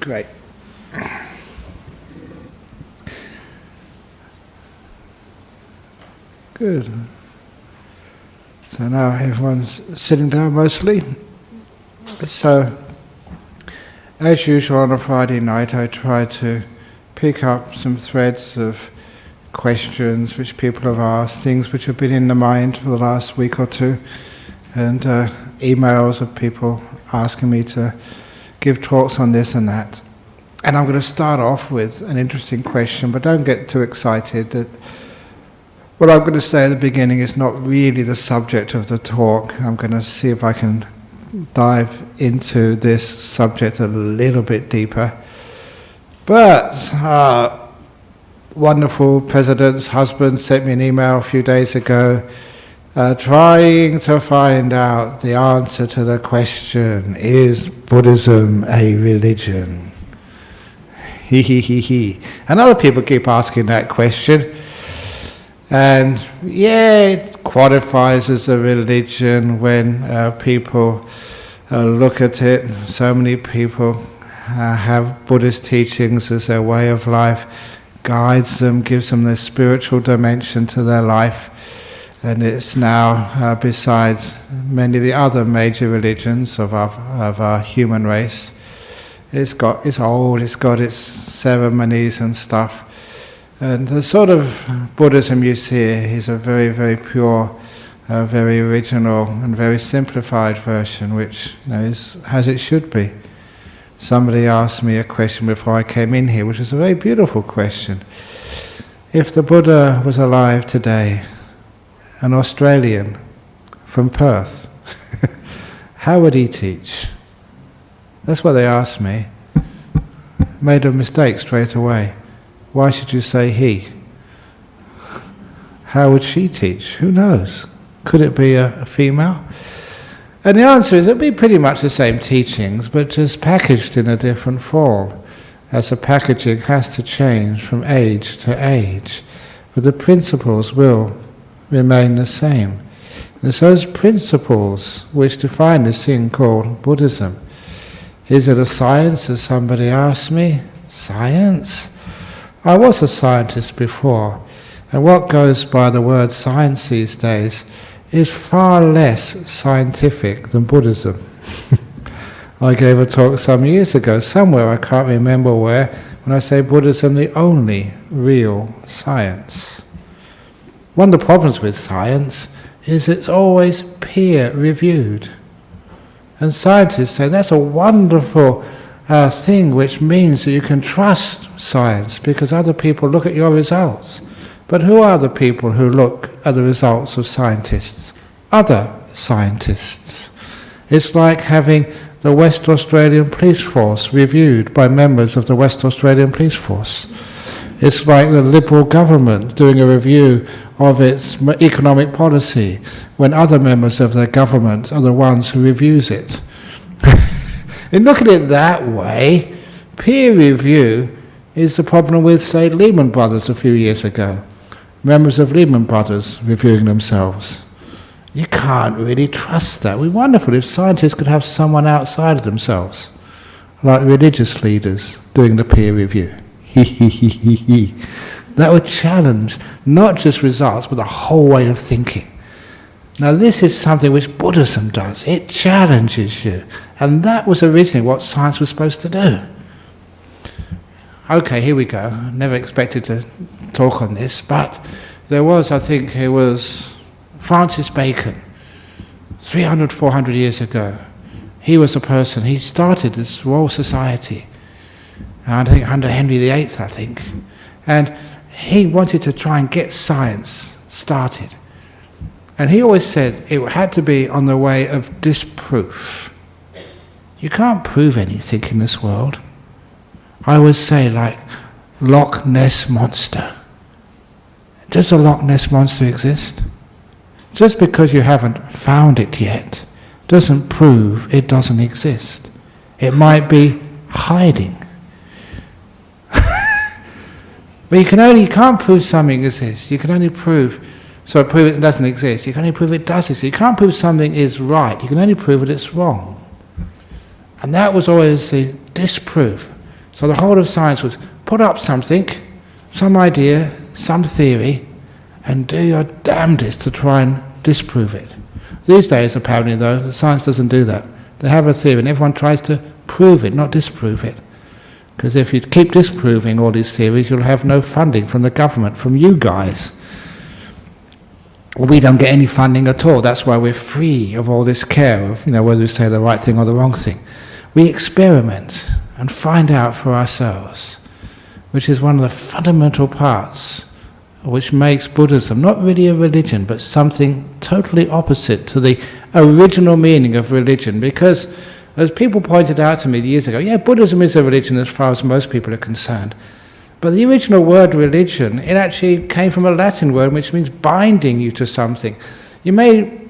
Great. Good. So now everyone's sitting down mostly. So, as usual on a Friday night, I try to pick up some threads of questions which people have asked, things which have been in the mind for the last week or two, and emails of people asking me to give talks on this and that. And I'm going to start off with an interesting question, but don't get too excited. That what I'm going to say at the beginning is not really the subject of the talk. I'm going to see if I can dive into this subject a little bit deeper. But wonderful president's husband sent me an email a few days ago trying to find out the answer to the question, is Buddhism a religion? He. And other people keep asking that question. And yeah, it qualifies as a religion when people look at it. So many people have Buddhist teachings as their way of life, guides them, gives them this spiritual dimension to their life. And it's now, besides many of the other major religions of our human race, it's old, it's got its ceremonies and stuff. And the sort of Buddhism you see is a very, very pure, very original and very simplified version, which is as it should be. Somebody asked me a question before I came in here, which is a very beautiful question. If the Buddha was alive today, an Australian from Perth, how would he teach? That's what they asked me. Made a mistake straight away. Why should you say he? How would she teach? Who knows? Could it be a female? And the answer is it would be pretty much the same teachings, but just packaged in a different form, as the packaging has to change from age to age. But the principles will remain the same. And it's those principles which define this thing called Buddhism. Is it a science, as somebody asked me? Science? I was a scientist before, and what goes by the word science these days is far less scientific than Buddhism. I gave a talk some years ago, somewhere, I can't remember where, when I say Buddhism, the only real science. One of the problems with science is it's always peer-reviewed. And scientists say that's a wonderful thing, which means that you can trust science because other people look at your results. But who are the people who look at the results of scientists? Other scientists. It's like having the West Australian Police Force reviewed by members of the West Australian Police Force. It's like the Liberal government doing a review of its economic policy when other members of the government are the ones who reviews it. And look at it that way, peer review is the problem with, say, Lehman Brothers a few years ago. Members of Lehman Brothers reviewing themselves. You can't really trust that. It would be wonderful if scientists could have someone outside of themselves, like religious leaders doing the peer review. That would challenge not just results, but the whole way of thinking. Now this is something which Buddhism does. It challenges you. And that was originally what science was supposed to do. Okay, here we go. Never expected to talk on this, but there was, I think it was Francis Bacon, 300, 400 years ago. He was a person, he started this Royal Society, I think under Henry VIII, I think. And he wanted to try and get science started. And he always said it had to be on the way of disproof. You can't prove anything in this world. I always say, like, Loch Ness Monster. Does the Loch Ness Monster exist? Just because you haven't found it yet doesn't prove it doesn't exist. It might be hiding. But you can't prove something exists. You can only prove it doesn't exist. You can only prove it does exist. You can't prove something is right. You can only prove that it's wrong. And that was always the disprove. So the whole of science was put up something, some idea, some theory, and do your damnedest to try and disprove it. These days, apparently, though, science doesn't do that. They have a theory, and everyone tries to prove it, not disprove it. Because if you keep disproving all these theories, you'll have no funding from the government, from you guys. We don't get any funding at all. That's why we're free of all this care of, whether we say the right thing or the wrong thing. We experiment and find out for ourselves, which is one of the fundamental parts which makes Buddhism not really a religion, but something totally opposite to the original meaning of religion. Because, as people pointed out to me years ago, yeah, Buddhism is a religion as far as most people are concerned. But the original word religion, it actually came from a Latin word which means binding you to something. You may,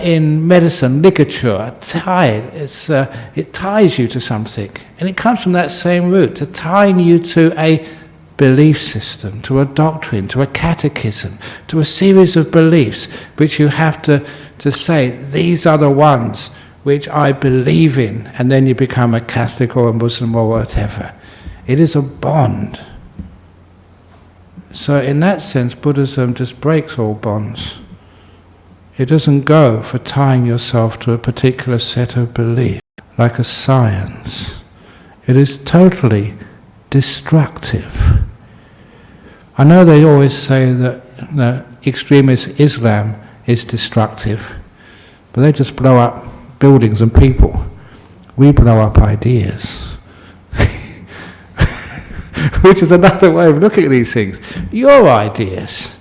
in medicine, ligature, tied, it ties you to something. And it comes from that same root, to tying you to a belief system, to a doctrine, to a catechism, to a series of beliefs which you have to say, these are the ones which I believe in, and then you become a Catholic or a Muslim or whatever. It is a bond. So in that sense, Buddhism just breaks all bonds. It doesn't go for tying yourself to a particular set of beliefs, like a science. It is totally destructive. I know they always say that extremist Islam is destructive, but they just blow up buildings and people. We blow up ideas. Which is another way of looking at these things. Your ideas,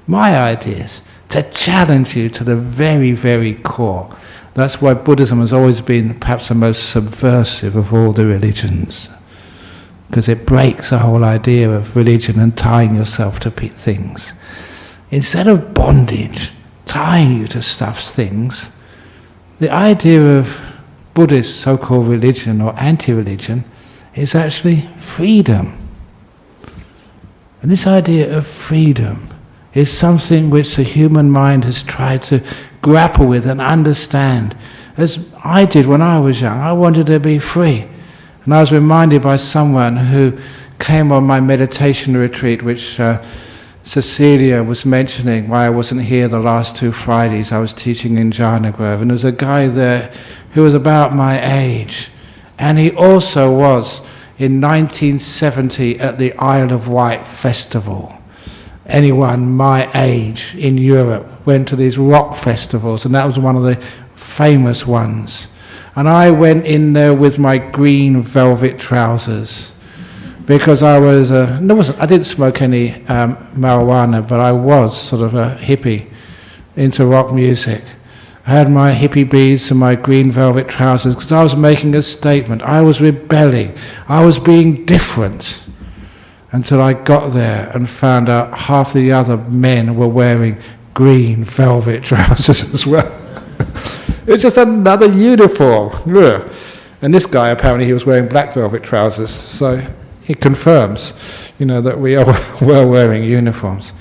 my ideas, to challenge you to the very, very core. That's why Buddhism has always been perhaps the most subversive of all the religions. Because it breaks the whole idea of religion and tying yourself to things. Instead of bondage, tying you to things, the idea of Buddhist so-called religion or anti-religion is actually freedom. And this idea of freedom is something which the human mind has tried to grapple with and understand. As I did when I was young, I wanted to be free. And I was reminded by someone who came on my meditation retreat, which Cecilia was mentioning why I wasn't here the last 2 Fridays. I was teaching in Jhana Grove, and there was a guy there who was about my age. And he also was in 1970 at the Isle of Wight festival. Anyone my age in Europe went to these rock festivals, and that was one of the famous ones. And I went in there with my green velvet trousers because I was I didn't smoke any marijuana, but I was sort of a hippie into rock music. I had my hippie beads and my green velvet trousers because I was making a statement. I was rebelling. I was being different until I got there and found out half the other men were wearing green velvet trousers as well. It was just another uniform. And this guy, apparently he was wearing black velvet trousers, so it confirms, that we are well wearing uniforms.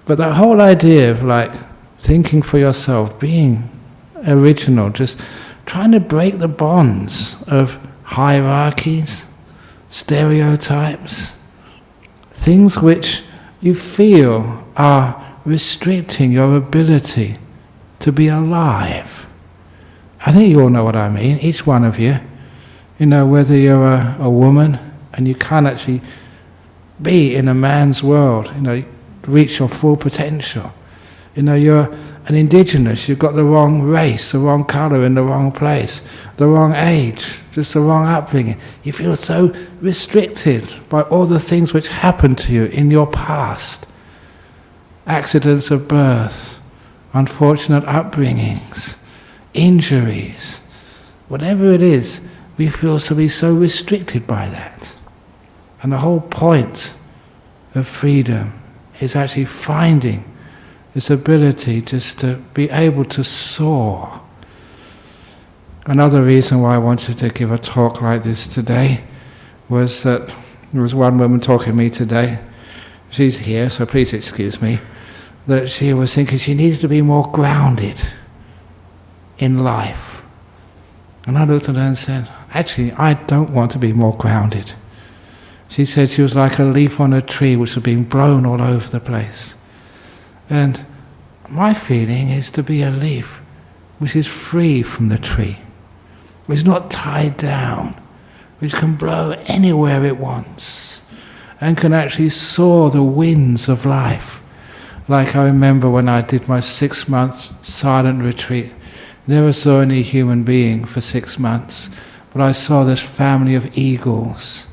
But that whole idea of thinking for yourself, being original, just trying to break the bonds of hierarchies, stereotypes, things which you feel are restricting your ability to be alive. I think you all know what I mean, each one of you. Whether you're a woman and you can't actually be in a man's world, reach your full potential. You're an indigenous, you've got the wrong race, the wrong colour in the wrong place, the wrong age, just the wrong upbringing. You feel so restricted by all the things which happened to you in your past. Accidents of birth, unfortunate upbringings, injuries, whatever it is, we feel to be so restricted by that. And the whole point of freedom is actually finding this ability just to be able to soar. Another reason why I wanted to give a talk like this today was that there was one woman talking to me today. She's here, so please excuse me. That she was thinking she needed to be more grounded in life. And I looked at her and said, actually, I don't want to be more grounded. She said she was like a leaf on a tree which was being blown all over the place. And my feeling is to be a leaf which is free from the tree, which is not tied down, which can blow anywhere it wants, and can actually soar the winds of life. Like I remember when I did my 6-month silent retreat, never saw any human being for 6 months, but I saw this family of eagles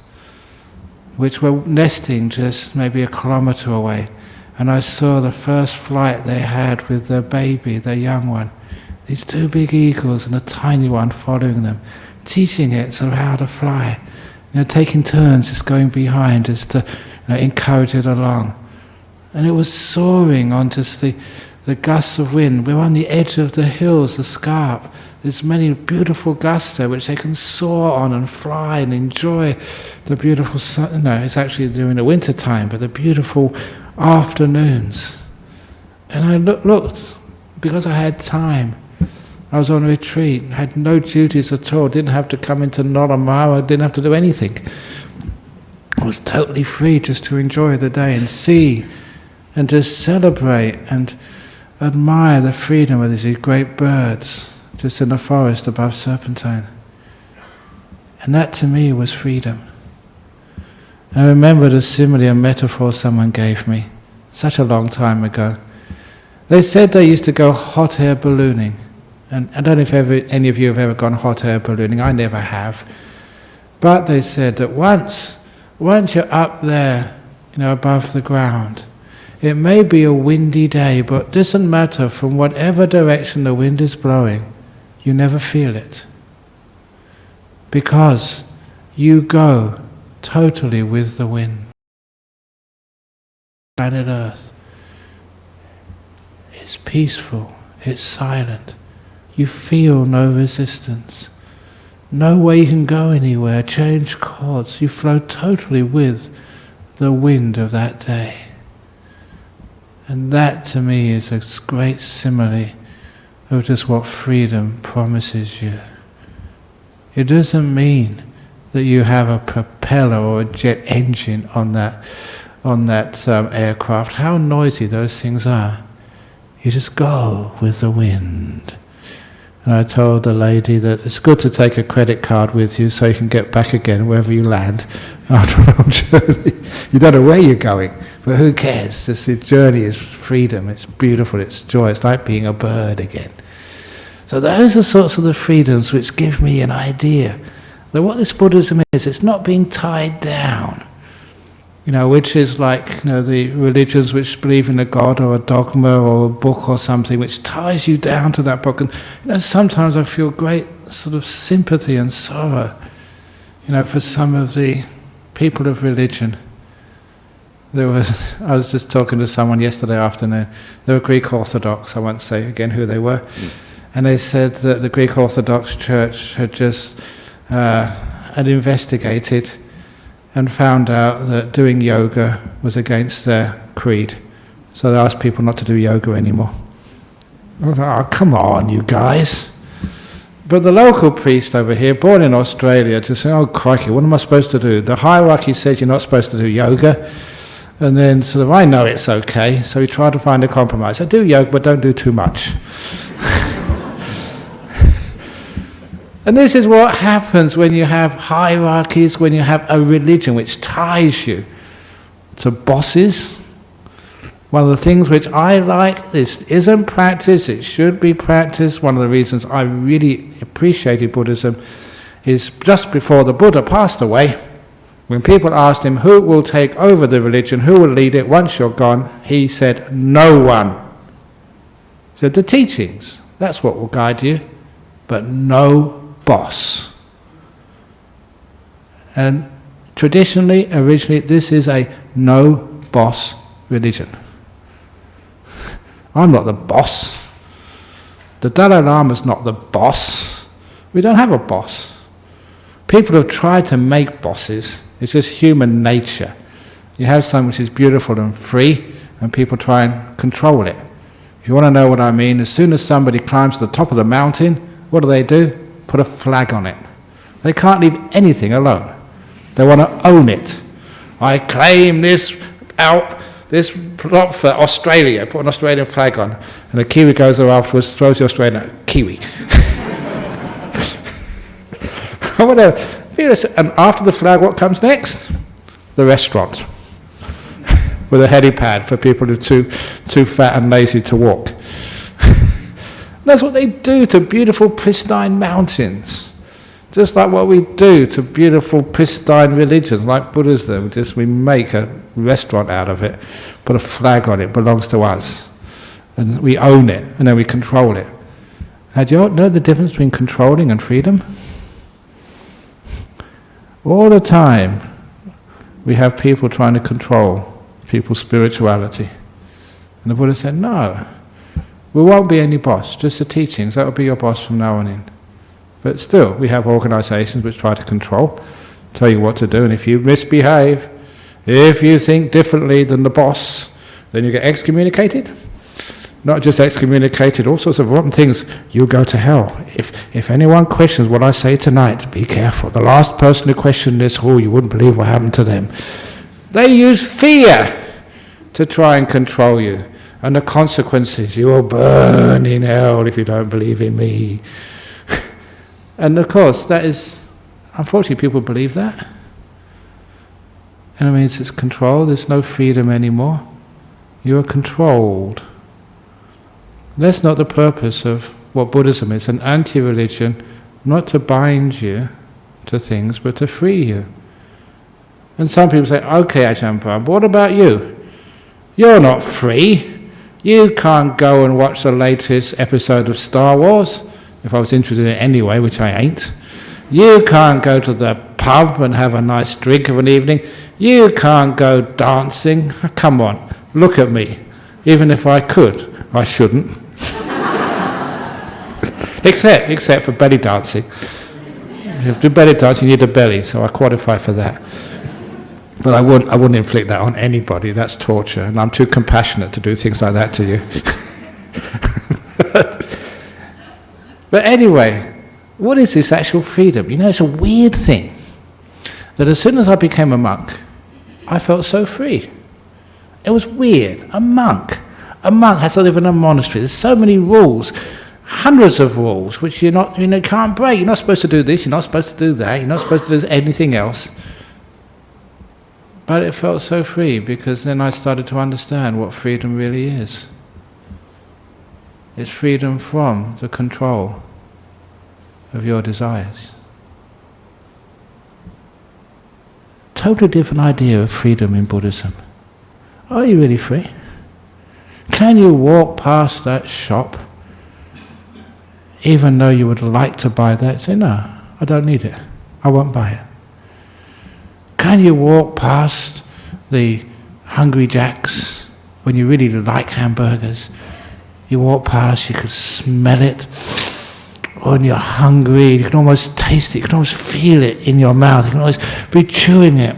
which were nesting just maybe a kilometre away, and I saw the first flight they had with their baby, their young one, these 2 big eagles and a tiny one following them, teaching it sort of how to fly, taking turns just going behind just to encourage it along. And it was soaring on just the gusts of wind. We were on the edge of the hills, the scarp. There's many beautiful gusts there which they can soar on and fly and enjoy the beautiful sun. No, it's actually during the winter time, but the beautiful afternoons. And I looked, because I had time. I was on retreat, had no duties at all, didn't have to come into Noramara, didn't have to do anything. I was totally free just to enjoy the day and see and just celebrate and admire the freedom of these great birds just in the forest above Serpentine. And that to me was freedom. I remember the simile and metaphor someone gave me such a long time ago. They said they used to go hot air ballooning. And I don't know if any of you have ever gone hot air ballooning. I never have. But they said that once you're up there, above the ground, it may be a windy day, but it doesn't matter from whatever direction the wind is blowing, you never feel it. Because you go totally with the wind. Planet Earth. It's peaceful, it's silent. You feel no resistance. No way you can go anywhere, change course. You flow totally with the wind of that day. And that to me is a great simile of just what freedom promises you. It doesn't mean that you have a propeller or a jet engine on that aircraft. How noisy those things are. You just go with the wind. And I told the lady that it's good to take a credit card with you so you can get back again wherever you land after a long journey. You don't know where you're going, but who cares? The journey is freedom, it's beautiful, it's joy, it's like being a bird again. So those are sorts of the freedoms which give me an idea that what this Buddhism is, it's not being tied down. Which is like the religions which believe in a god or a dogma or a book or something which ties you down to that book. And sometimes I feel great sort of sympathy and sorrow, for some of the people of religion. I was just talking to someone yesterday afternoon. They were Greek Orthodox. I won't say again who they were. And they said that the Greek Orthodox Church had just had investigated and found out that doing yoga was against their creed. So they asked people not to do yoga anymore. I thought, oh, come on, you guys. But the local priest over here, born in Australia, just said, oh, crikey, what am I supposed to do? The hierarchy says you're not supposed to do yoga. And then sort of, I know it's okay, so we tried to find a compromise. I do yoga, but don't do too much. And this is what happens when you have hierarchies, when you have a religion which ties you to bosses. One of the things which I like, this isn't practice, it should be practiced. One of the reasons I really appreciated Buddhism is just before the Buddha passed away, when people asked him who will take over the religion, who will lead it once you're gone, he said, no one. He said, the teachings, that's what will guide you, but no boss. And traditionally, originally, this is a no-boss religion. I'm not the boss. The Dalai Lama's not the boss. We don't have a boss. People have tried to make bosses. It's just human nature. You have something which is beautiful and free, and people try and control it. If you want to know what I mean, as soon as somebody climbs to the top of the mountain, what do? Put a flag on it. They can't leave anything alone. They want to own it. I claim this plot for Australia, put an Australian flag on, and the Kiwi goes there afterwards, throws the Australian Kiwi. And after the flag, what comes next? The restaurant. With a helipad for people who are too fat and lazy to walk. That's what they do to beautiful, pristine mountains. Just like what we do to beautiful, pristine religions like Buddhism. Just we make a restaurant out of it, put a flag on it, belongs to us. And we own it, and then we control it. Now, do you know the difference between controlling and freedom? All the time, we have people trying to control people's spirituality. And the Buddha said, no, we won't be any boss, just the teachings, that will be your boss from now on in. But still, we have organizations which try to control, tell you what to do, and if you misbehave, if you think differently than the boss, then you get excommunicated. Not just excommunicated, all sorts of rotten things. You'll go to hell. If anyone questions what I say tonight, be careful. The last person who questioned this, you wouldn't believe what happened to them. They use fear to try and control you. And the consequences, you will burn in hell if you don't believe in me. And of course, that is, unfortunately, people believe that. And it means it's control, there's no freedom anymore. You are controlled. That's not the purpose of what Buddhism is, an anti-religion, not to bind you to things, but to free you. And some people say, okay, Ajahn Brahm, but what about you? You're not free. You can't go and watch the latest episode of Star Wars, if I was interested in it anyway, which I ain't. You can't go to the pub and have a nice drink of an evening. You can't go dancing. Come on, look at me. Even if I could, I shouldn't. Except for belly dancing. If you do belly dancing, you need a belly, so I qualify for that. But I wouldn't inflict that on anybody. That's torture, and I'm too compassionate to do things like that to you. But anyway, what is this actual freedom? You know, it's a weird thing that as soon as I became a monk, I felt so free. It was weird. A monk has to live in a monastery. There's so many rules, hundreds of rules, which you can't break. You're not supposed to do this. You're not supposed to do that. You're not supposed to do anything else. But it felt so free because then I started to understand what freedom really is. It's freedom from the control of your desires. Totally different idea of freedom in Buddhism. Are you really free? Can you walk past that shop even though you would like to buy that? Say, no, I don't need it. I won't buy it. Can you walk past the Hungry Jack's when you really like hamburgers? You walk past, you can smell it, or when you're hungry, you can almost taste it, you can almost feel it in your mouth, you can almost be chewing it.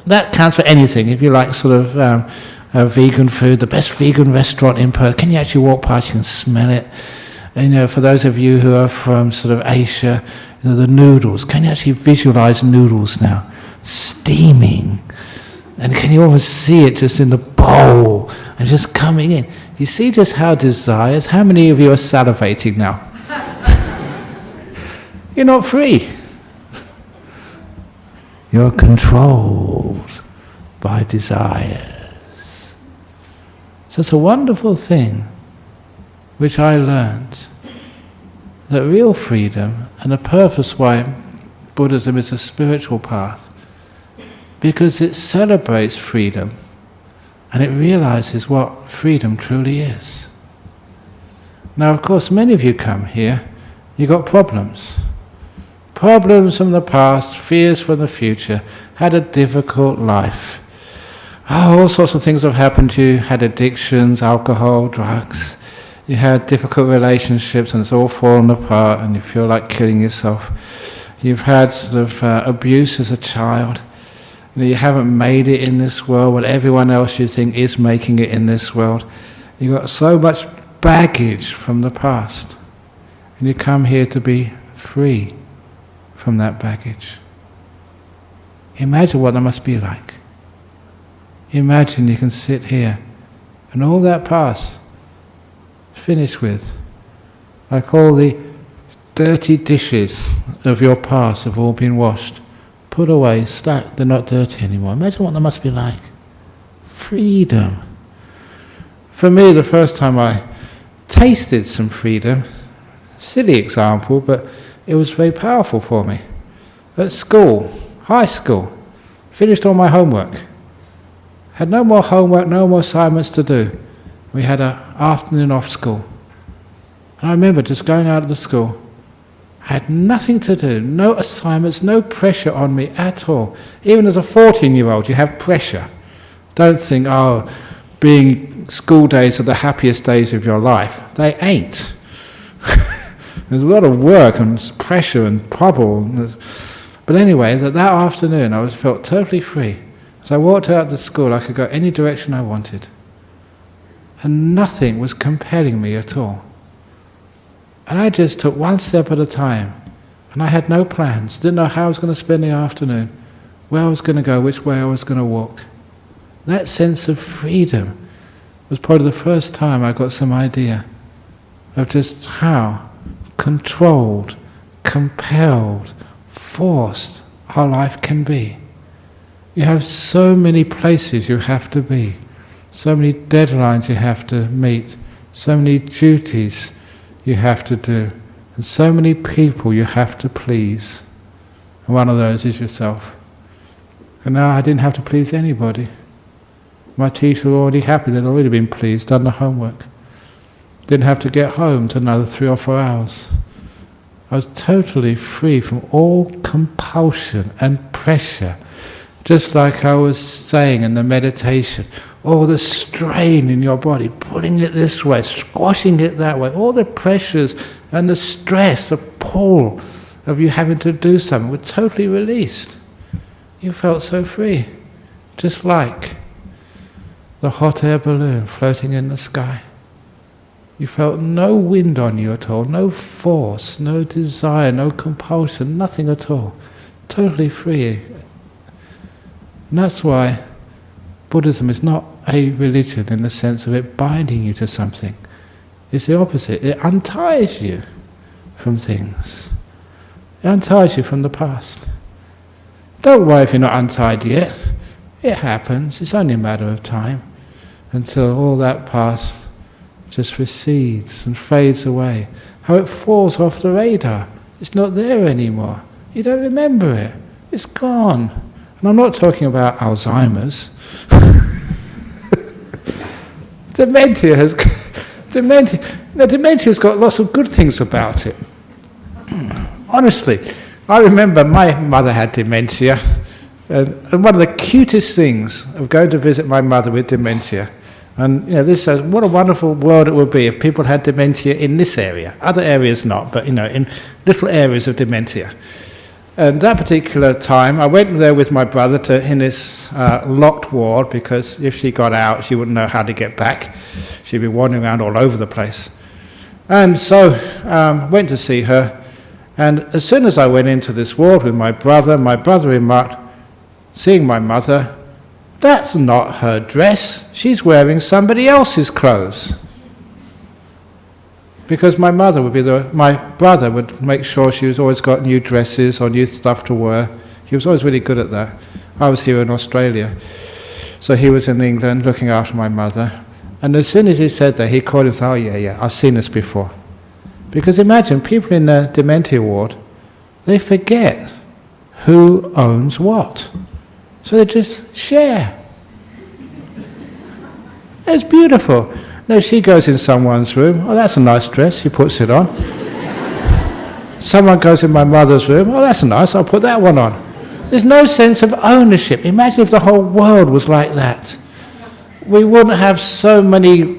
That counts for anything. If you like sort of vegan food, the best vegan restaurant in Perth, can you actually walk past, you can smell it? And for those of you who are from sort of Asia, the noodles, can you actually visualize noodles now? Steaming. And can you almost see it just in the bowl and just coming in? You see just how desires, how many of you are salivating now? You're not free. You're controlled by desires. So it's a wonderful thing which I learned, that real freedom and the purpose why Buddhism is a spiritual path, because it celebrates freedom and it realizes what freedom truly is. Now, of course, many of you come here, you've got problems. Problems from the past, fears from the future, had a difficult life. All sorts of things have happened to you, had addictions, alcohol, drugs. You had difficult relationships and it's all fallen apart and you feel like killing yourself. You've had sort of abuse as a child. You haven't made it in this world when everyone else you think is making it in this world. You've got so much baggage from the past. And you come here to be free from that baggage. Imagine what that must be like. Imagine you can sit here and all that past is finished with, like all the dirty dishes of your past have all been washed, put away, stacked, they're not dirty anymore. Imagine what that must be like. Freedom. For me, the first time I tasted some freedom, silly example, but it was very powerful for me. At school, high school, finished all my homework. Had no more homework, no more assignments to do. We had an afternoon off school. And I remember just going out of the school. I had nothing to do, no assignments, no pressure on me at all. Even as a 14-year-old, you have pressure. Don't think, oh, being school days are the happiest days of your life. They ain't. There's a lot of work and pressure and trouble. But anyway, that afternoon I felt totally free. As I walked out of school, I could go any direction I wanted. And nothing was compelling me at all. And I just took one step at a time. And I had no plans. Didn't know how I was going to spend the afternoon, where I was going to go, which way I was going to walk. That sense of freedom was probably the first time I got some idea of just how controlled, compelled, forced our life can be. You have so many places you have to be, so many deadlines you have to meet, so many duties you have to do, and so many people you have to please. And one of those is yourself. And now I didn't have to please anybody. My teacher were already happy, they'd already been pleased, done the homework. Didn't have to get home to another 3 or 4 hours. I was totally free from all compulsion and pressure. Just like I was saying in the meditation, all the strain in your body, pulling it this way, squashing it that way, all the pressures and the stress, the pull of you having to do something were totally released. You felt so free, just like the hot air balloon floating in the sky. You felt no wind on you at all, no force, no desire, no compulsion, nothing at all. Totally free. And that's why Buddhism is not a religion in the sense of it binding you to something. It's the opposite. It unties you from things. It unties you from the past. Don't worry if you're not untied yet. It happens. It's only a matter of time until all that past just recedes and fades away. How it falls off the radar. It's not there anymore. You don't remember it. It's gone. And I'm not talking about Alzheimer's. Dementia's got lots of good things about it. Honestly, I remember my mother had dementia, and one of the cutest things of going to visit my mother with dementia, and this says what a wonderful world it would be if people had dementia in this area. Other areas not, but in little areas of dementia. And that particular time, I went there with my brother in this locked ward, because if she got out, she wouldn't know how to get back. She'd be wandering around all over the place. And so went to see her. And as soon as I went into this ward with my brother remarked, seeing my mother, "That's not her dress. She's wearing somebody else's clothes." Because my brother would make sure she was always got new dresses or new stuff to wear. He was always really good at that. I was here in Australia, so he was in England looking after my mother. And as soon as he said that, he called himself, "Oh yeah, I've seen this before." Because imagine, people in the dementia ward, they forget who owns what. So they just share. It's beautiful. No, she goes in someone's room. "Oh, that's a nice dress." She puts it on. Someone goes in my mother's room. "Oh, that's nice. I'll put that one on." There's no sense of ownership. Imagine if the whole world was like that. We wouldn't have so many,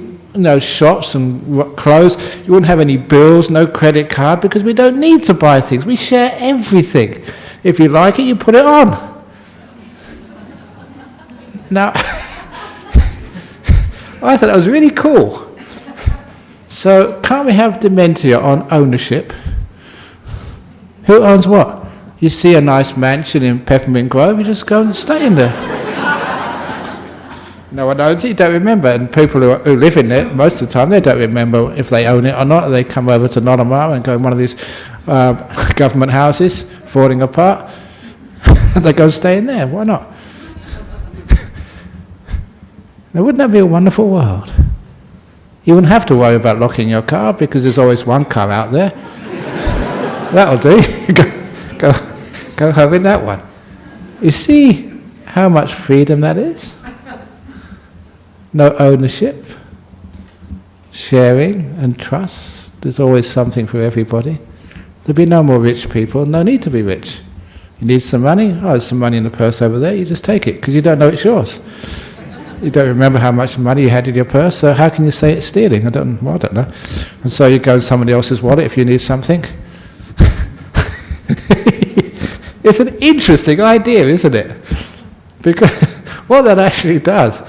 shops and clothes. You wouldn't have any bills, no credit card, because we don't need to buy things. We share everything. If you like it, you put it on. Now, I thought that was really cool. So, can't we have dementia on ownership? Who owns what? You see a nice mansion in Peppermint Grove, you just go and stay in there. No one owns it, you don't remember. And people who live in it, most of the time, they don't remember if they own it or not. They come over to Nottingham and go in one of these government houses, falling apart. They go and stay in there, why not? Now, wouldn't that be a wonderful world? You wouldn't have to worry about locking your car because there's always one car out there. That'll do. Go home in that one. You see how much freedom that is? No ownership, sharing and trust. There's always something for everybody. There'll be no more rich people, no need to be rich. You need some money? Oh, there's some money in the purse over there, you just take it, because you don't know it's yours. You don't remember how much money you had in your purse, so how can you say it's stealing? I don't know. And so you go in somebody else's wallet if you need something. It's an interesting idea, isn't it? Because what that actually does,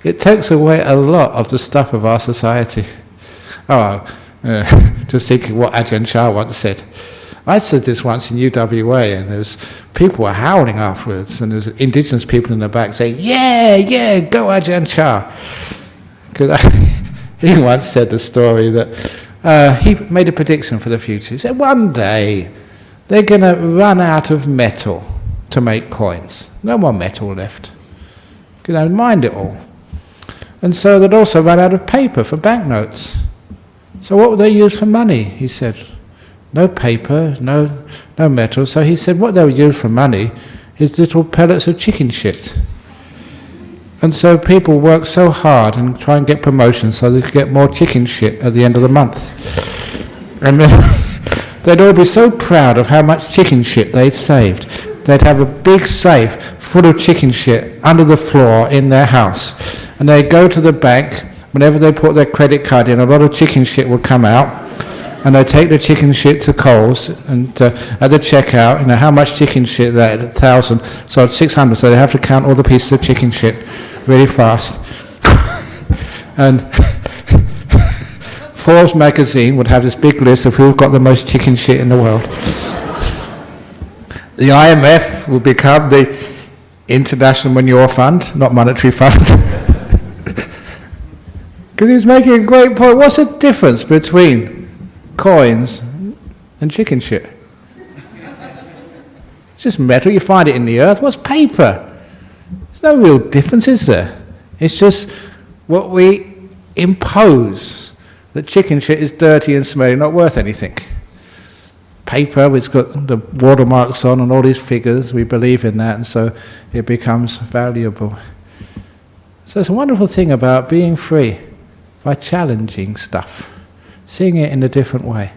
it takes away a lot of the stuff of our society. Just thinking what Ajahn Brahm once said. I said this once in UWA, and people were howling afterwards, and there's indigenous people in the back saying, yeah, go Ajahn Brahm. Because he once said the story that he made a prediction for the future. He said, one day they're going to run out of metal to make coins. No more metal left. Because they mined it all. And so they'd also run out of paper for banknotes. So what would they use for money? He said, no paper, no metal. So he said what they would use for money is little pellets of chicken shit. And so people work so hard and try and get promotions so they could get more chicken shit at the end of the month. And they'd all be so proud of how much chicken shit they'd saved. They'd have a big safe full of chicken shit under the floor in their house. And they'd go to the bank. Whenever they put their credit card in, a lot of chicken shit would come out. And they'd take the chicken shit to Coles, and at the checkout, how much chicken shit that, 1,000, so it's 600, so they have to count all the pieces of chicken shit really fast. And Forbes magazine would have this big list of who've got the most chicken shit in the world. The IMF would become the International Manure Fund, not Monetary Fund. Because he's making a great point. What's the difference between coins and chicken shit? It's just metal, you find it in the earth. What's paper? There's no real difference, is there? It's just what we impose, that chicken shit is dirty and smelly, not worth anything. Paper, it's got the watermarks on and all these figures, we believe in that, and so it becomes valuable. So it's a wonderful thing about being free, by challenging stuff, seeing it in a different way.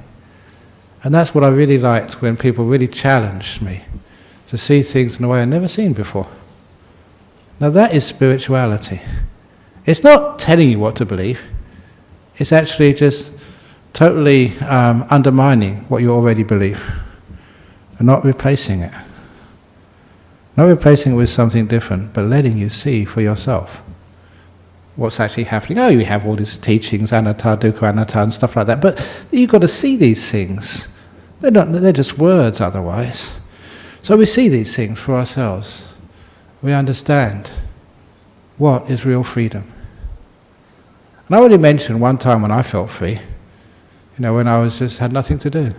And that's what I really liked when people really challenged me to see things in a way I'd never seen before. Now that is spirituality. It's not telling you what to believe, it's actually just totally undermining what you already believe and not replacing it. Not replacing it with something different, but letting you see for yourself what's actually happening. Oh, you have all these teachings, anatta, dukkha, anatta, and stuff like that, but you've got to see these things. They're just words otherwise. So we see these things for ourselves. We understand what is real freedom. And I already mentioned one time when I felt free, when I had nothing to do.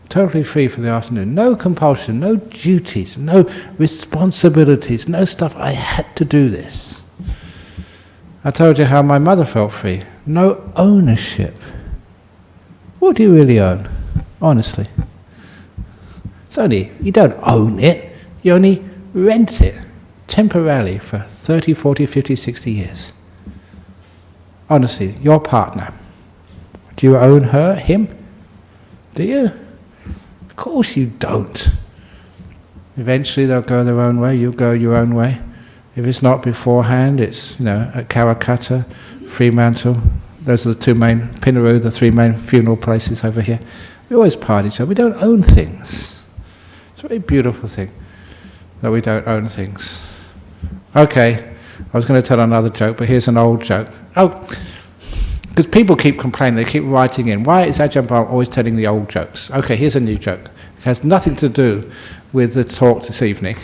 Totally free for the afternoon. No compulsion, no duties, no responsibilities, no stuff I had to do this. I told you how my mother felt free. No ownership. What do you really own? Honestly. You don't own it, you only rent it temporarily for 30, 40, 50, 60 years. Honestly, your partner. Do you own her, him? Do you? Of course you don't. Eventually they'll go their own way, you'll go your own way. If it's not beforehand, it's, at Karakata, Fremantle, those are the two main, Pinaroo, the three main funeral places over here. We always part each other. We don't own things. It's a very beautiful thing that we don't own things. Okay, I was going to tell another joke, but here's an old joke. Because people keep complaining, they keep writing in. Why is Ajahn Brahm always telling the old jokes? Okay, here's a new joke. It has nothing to do with the talk this evening.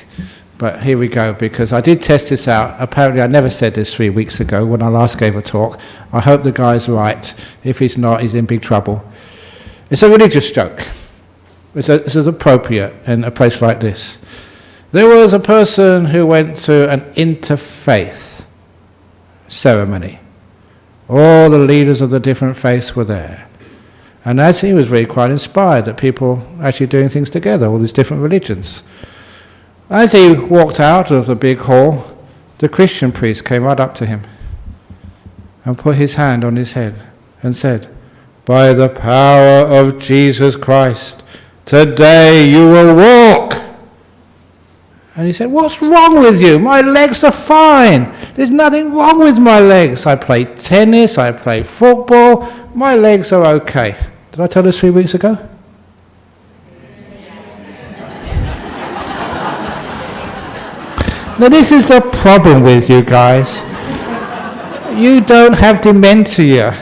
But here we go, because I did test this out. Apparently I never said this 3 weeks ago when I last gave a talk. I hope the guy's right. If he's not, he's in big trouble. It's a religious joke. This is appropriate in a place like this. There was a person who went to an interfaith ceremony. All the leaders of the different faiths were there. And as he was really quite inspired that people are actually doing things together, all these different religions. As he walked out of the big hall, the Christian priest came right up to him and put his hand on his head and said, "By the power of Jesus Christ, today you will walk." And he said, "What's wrong with you? My legs are fine. There's nothing wrong with my legs. I play tennis, I play football. My legs are okay." Did I tell this 3 weeks ago? Now this is the problem with you guys. You don't have dementia.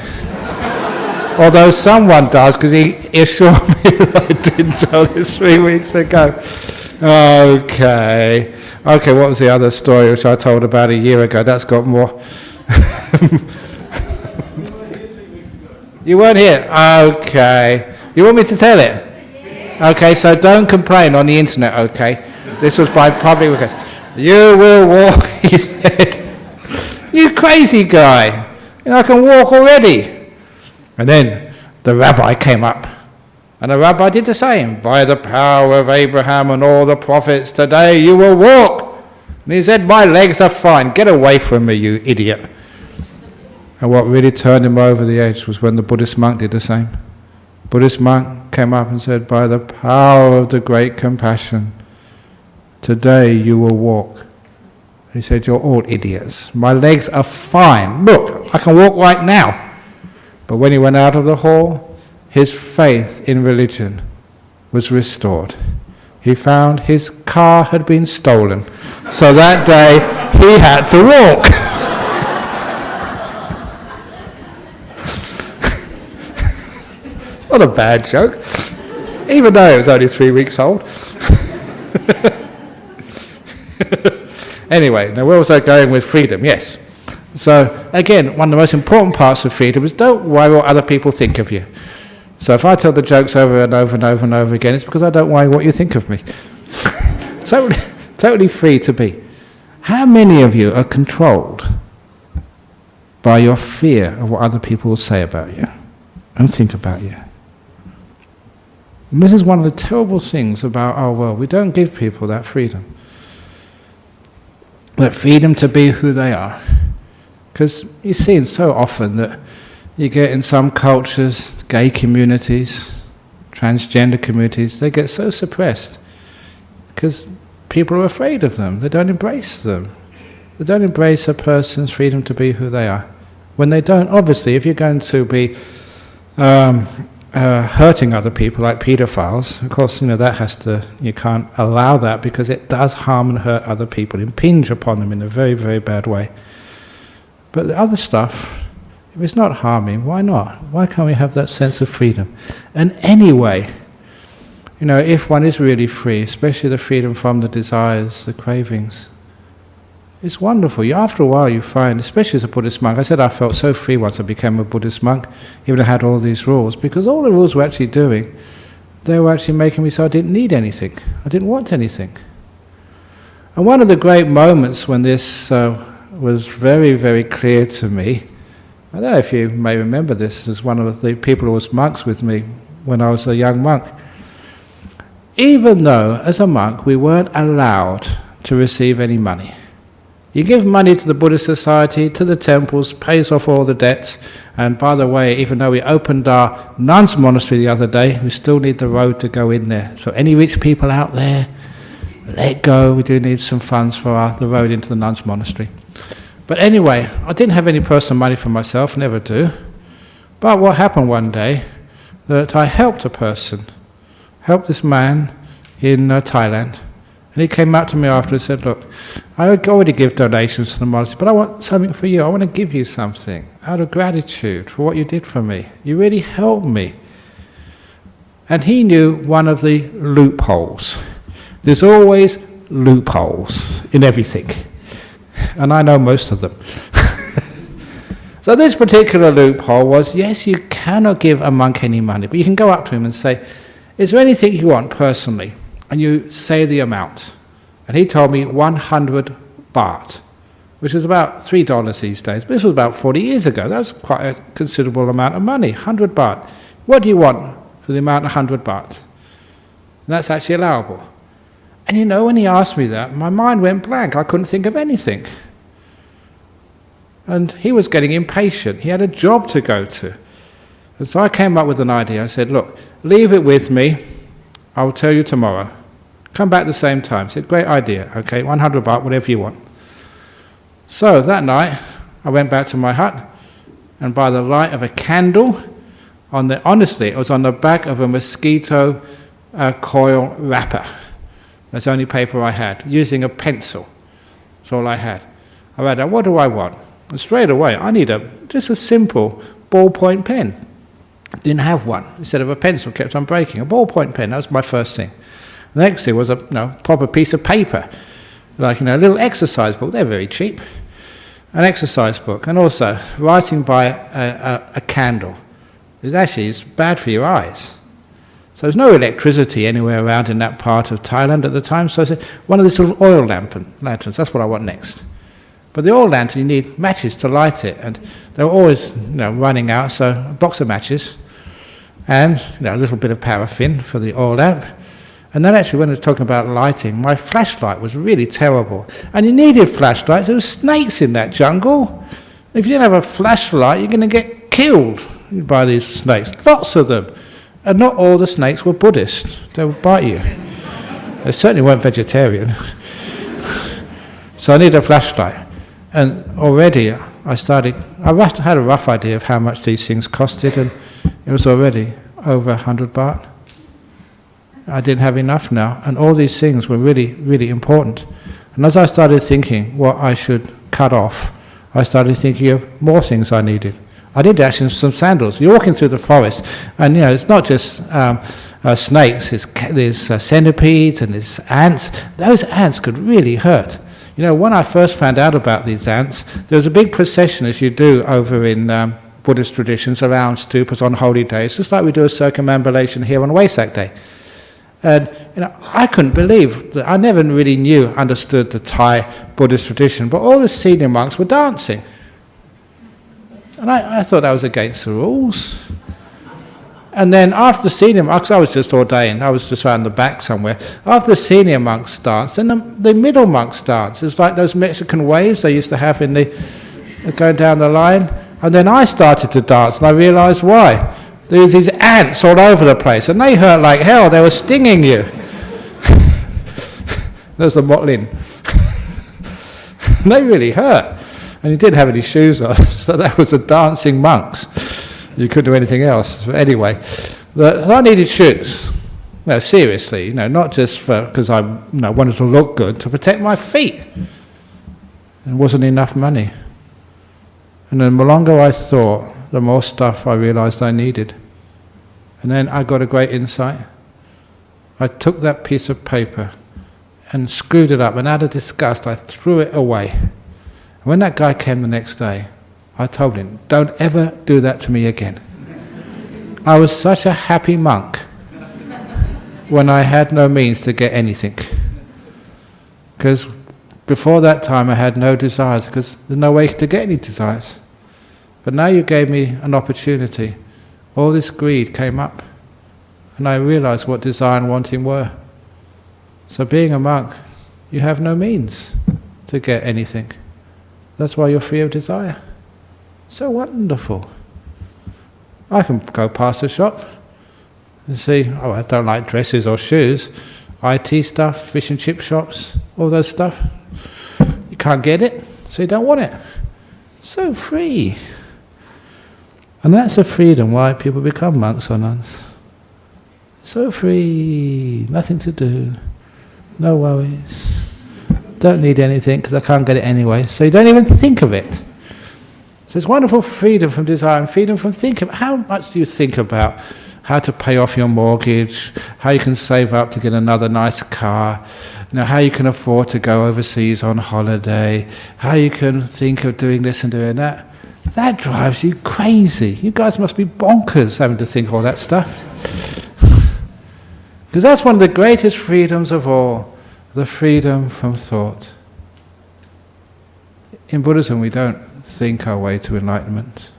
Although someone does, because he assured me that I didn't tell this 3 weeks ago. Okay, what was the other story which I told about a year ago? That's got more. You weren't here? Okay. You want me to tell it? Okay, so don't complain on the internet, okay? This was by public request. "You will walk," he said. "You crazy guy. I can walk already." And then the rabbi came up. And the rabbi did the same. "By the power of Abraham and all the prophets, today you will walk." And he said, "My legs are fine. Get away from me, you idiot." And what really turned him over the edge was when the Buddhist monk did the same. Buddhist monk came up and said, "By the power of the great compassion, today you will walk." And he said, "You're all idiots. My legs are fine. Look, I can walk right now." But when he went out of the hall, his faith in religion was restored. He found his car had been stolen. So that day, he had to walk. It's not a bad joke, even though it was only 3 weeks old. Anyway, now where was I going with freedom? Yes. So, again, one of the most important parts of freedom is don't worry what other people think of you. So if I tell the jokes over and over and over and over again, it's because I don't worry what you think of me. Totally free to be. How many of you are controlled by your fear of what other people will say about you and think about you? And this is one of the terrible things about our world. We don't give people that freedom. That freedom to be who they are. Because you see so often that you get in some cultures, gay communities, transgender communities, they get so suppressed because people are afraid of them. They don't embrace them. They don't embrace a person's freedom to be who they are. When they don't, obviously, if you're going to be hurting other people like pedophiles, of course, you can't allow that because it does harm and hurt other people, impinge upon them in a very, very bad way. But the other stuff, if it's not harming, why not? Why can't we have that sense of freedom? And anyway, if one is really free, especially the freedom from the desires, the cravings, it's wonderful. After a while you find, especially as a Buddhist monk, I said I felt so free once I became a Buddhist monk, even though I had all these rules, because all the rules were actually doing, they were actually making me so I didn't need anything. I didn't want anything. And one of the great moments when this was very, very clear to me, I don't know if you may remember this, as one of the people who was monks with me when I was a young monk. Even though, as a monk, we weren't allowed to receive any money. You give money to the Buddhist Society, to the temples, pays off all the debts, and by the way, even though we opened our nuns' monastery the other day, we still need the road to go in there. So any rich people out there, let go, we do need some funds for the road into the nuns' monastery. But anyway, I didn't have any personal money for myself, never do. But what happened one day, that I helped this man in Thailand. And he came up to me after and said, "Look, I already give donations to the monastery, but I want something for you. I want to give you something out of gratitude for what you did for me. You really helped me." And he knew one of the loopholes. There's always loopholes in everything. And I know most of them. So this particular loophole was, yes, you cannot give a monk any money, but you can go up to him and say, is there anything you want personally? And you say the amount. And he told me 100 baht, which is about $3 these days. But this was about 40 years ago. That was quite a considerable amount of money, 100 baht. What do you want for the amount of 100 baht? And that's actually allowable. And you know, when he asked me that, my mind went blank. I couldn't think of anything. And he was getting impatient. He had a job to go to. And so I came up with an idea. I said, look, leave it with me. I will tell you tomorrow. Come back the same time. I said, great idea. Okay, 100 baht, whatever you want. So that night, I went back to my hut, and by the light of a candle, honestly, it was on the back of a mosquito coil wrapper. That's the only paper I had, using a pencil. That's all I had. I read, what do I want? And straight away, I need just a simple ballpoint pen. Didn't have one. Instead of a pencil, kept on breaking. A ballpoint pen, that was my first thing. The next thing was a proper piece of paper, like a little exercise book. They're very cheap. An exercise book, and also writing by a candle. It's bad for your eyes. So there's no electricity anywhere around in that part of Thailand at the time. So I said, one of these little oil lanterns. That's what I want next. But the oil lantern, you need matches to light it, and they were always running out. So a box of matches, and a little bit of paraffin for the oil lamp. And then actually when I was talking about lighting, my flashlight was really terrible. And you needed flashlights. There were snakes in that jungle. If you didn't have a flashlight, you're going to get killed by these snakes. Lots of them. And not all the snakes were Buddhist. They would bite you. They certainly weren't vegetarian. So I needed a flashlight. And already I had a rough idea of how much these things costed, and it was already over 100 baht. I didn't have enough now, and all these things were really, really important. And as I started thinking what I should cut off, I started thinking of more things I needed. I did actually some sandals. You're walking through the forest, and it's not just snakes. There's centipedes and there's ants. Those ants could really hurt. When I first found out about these ants, there was a big procession, as you do over in Buddhist traditions, around stupas on holy days, just like we do a circumambulation here on Wesak Day. And I couldn't believe that. I never really understood the Thai Buddhist tradition, but all the senior monks were dancing. And I thought that was against the rules. And then after the senior monks, I was just ordained, I was just around the back somewhere. After the senior monks danced, then the middle monks danced. It was like those Mexican waves they used to have going down the line. And then I started to dance, and I realized why. There was these ants all over the place, and they hurt like hell. They were stinging you. There's the motlin. They really hurt. And you didn't have any shoes on, so that was the dancing monks. You couldn't do anything else. But anyway, I needed shoes. No, seriously, not just because I wanted to look good, to protect my feet. There wasn't enough money. And then the longer I thought, the more stuff I realized I needed. And then I got a great insight. I took that piece of paper and screwed it up, and out of disgust I threw it away. And when that guy came the next day, I told him, don't ever do that to me again. I was such a happy monk when I had no means to get anything. Because before that time I had no desires, because there's no way to get any desires. But now you gave me an opportunity. All this greed came up, and I realized what desire and wanting were. So being a monk, you have no means to get anything. That's why you're free of desire. So wonderful. I can go past a shop and see, I don't like dresses or shoes, IT stuff, fish and chip shops, all those stuff. You can't get it, so you don't want it. So free. And that's the freedom why people become monks or nuns. So free, nothing to do, no worries. Don't need anything because I can't get it anyway, so you don't even think of it. So it's wonderful freedom from desire and freedom from thinking. How much do you think about how to pay off your mortgage, how you can save up to get another nice car, how you can afford to go overseas on holiday, how you can think of doing this and doing that. That drives you crazy. You guys must be bonkers having to think all that stuff. Because that's one of the greatest freedoms of all, the freedom from thought. In Buddhism, we don't think our way to enlightenment.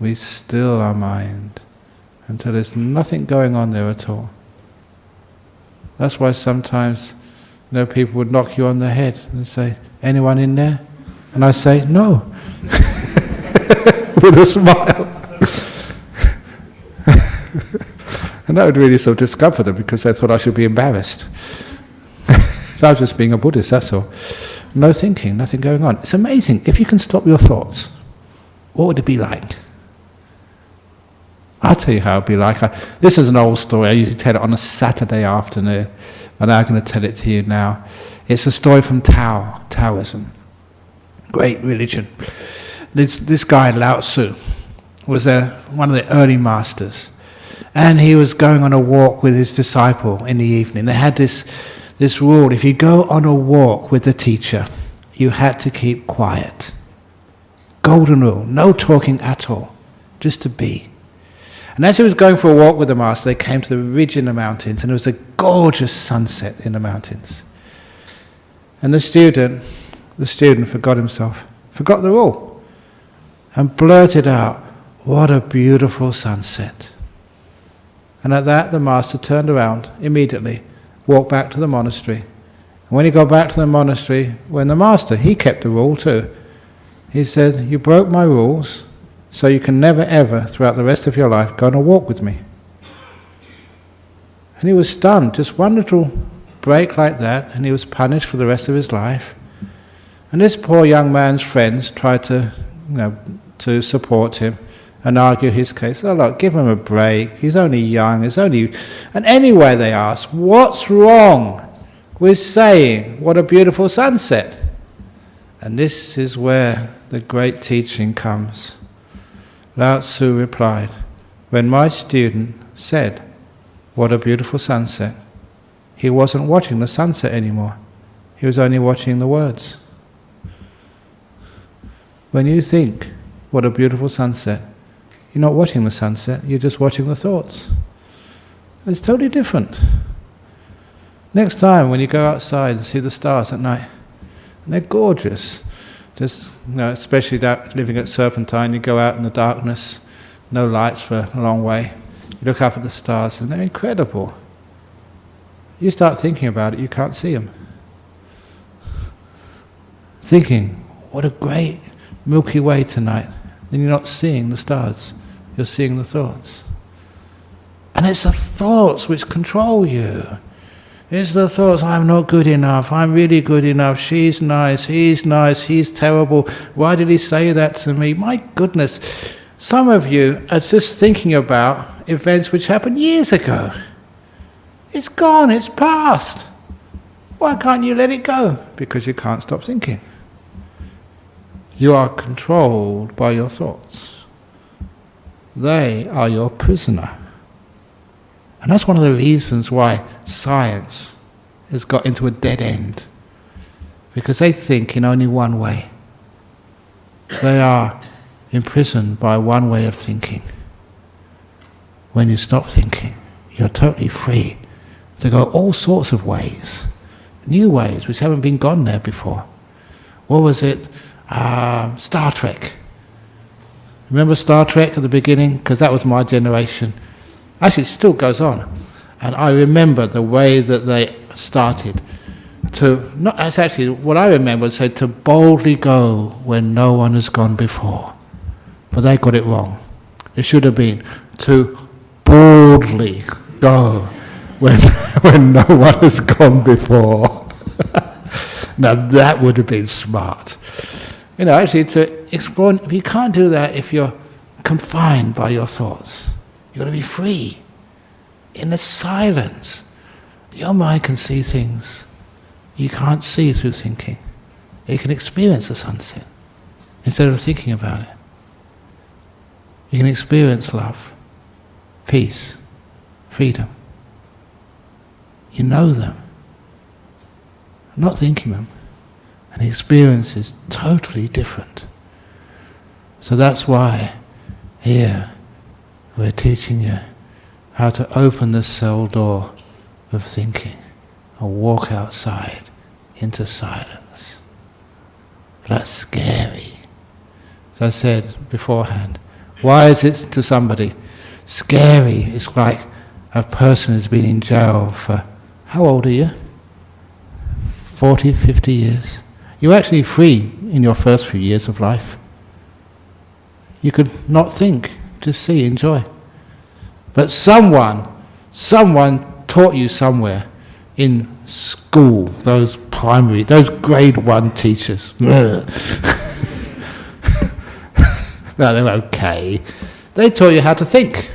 We still our mind until there's nothing going on there at all. That's why sometimes people would knock you on the head and say, anyone in there? And I say, no. With a smile. And that would really sort of discomfort them because they thought I should be embarrassed. I was just being a Buddhist, that's all. No thinking, nothing going on. It's amazing. If you can stop your thoughts, what would it be like? I'll tell you how it would be like. This is an old story. I usually tell it on a Saturday afternoon, but I'm going to tell it to you now. It's a story from Taoism. Great religion. This guy, Lao Tzu, was one of the early masters. And he was going on a walk with his disciple in the evening. They had this rule. If you go on a walk with the teacher, you had to keep quiet. Golden rule. No talking at all. Just to be. And as he was going for a walk with the master, they came to the ridge in the mountains, and there was a gorgeous sunset in the mountains. And the student forgot himself, forgot the rule, and blurted out, "What a beautiful sunset." And at that, the master turned around immediately, walked back to the monastery. And when he got back to the monastery, he kept the rule too. He said, "You broke my rules, so you can never ever, throughout the rest of your life, go on a walk with me." And he was stunned. Just one little break like that, and he was punished for the rest of his life. And this poor young man's friends tried to support him and argue his case. Oh, look, give him a break. He's only young. And anyway, they asked, what's wrong with saying, "What a beautiful sunset"? And this is where the great teaching comes. Lao Tzu replied, when my student said, "What a beautiful sunset," he wasn't watching the sunset anymore. He was only watching the words. When you think, "What a beautiful sunset," you're not watching the sunset, you're just watching the thoughts. It's totally different. Next time when you go outside and see the stars at night, and they're gorgeous, especially living at Serpentine, you go out in the darkness, no lights for a long way, you look up at the stars and they're incredible. You start thinking about it, you can't see them. Thinking, what a great Milky Way tonight. Then you're not seeing the stars, you're seeing the thoughts. And it's the thoughts which control you. It's the thoughts, "I'm not good enough, I'm really good enough, she's nice, he's terrible, why did he say that to me?" My goodness, some of you are just thinking about events which happened years ago. It's gone, it's past. Why can't you let it go? Because you can't stop thinking. You are controlled by your thoughts. They are your prisoner. And that's one of the reasons why science has got into a dead end. Because they think in only one way. They are imprisoned by one way of thinking. When you stop thinking, you're totally free to go all sorts of ways. New ways which haven't been gone there before. What was it? Star Trek. Remember Star Trek at the beginning? Because that was my generation. Actually, it still goes on. And I remember the way that they started that's actually what I remember, said to boldly go when no one has gone before. But they got it wrong. It should have been to boldly go when no one has gone before. Now that would have been smart. Actually to explore, you can't do that if you're confined by your thoughts. You've got to be free. In the silence, your mind can see things you can't see through thinking. You can experience the sunset instead of thinking about it. You can experience love peace, freedom. You know them, not thinking them, and the experience is totally different. So that's why here we're teaching you how to open the cell door of thinking and walk outside into silence. But that's scary. As I said beforehand, why is it to somebody scary? It's like a person who's been in jail for, how old are you? 40, 50 years. You're actually free in your first few years of life. You could not think, just see, enjoy. But someone taught you somewhere in school, those grade 1 teachers. No, they're okay. They taught you how to think,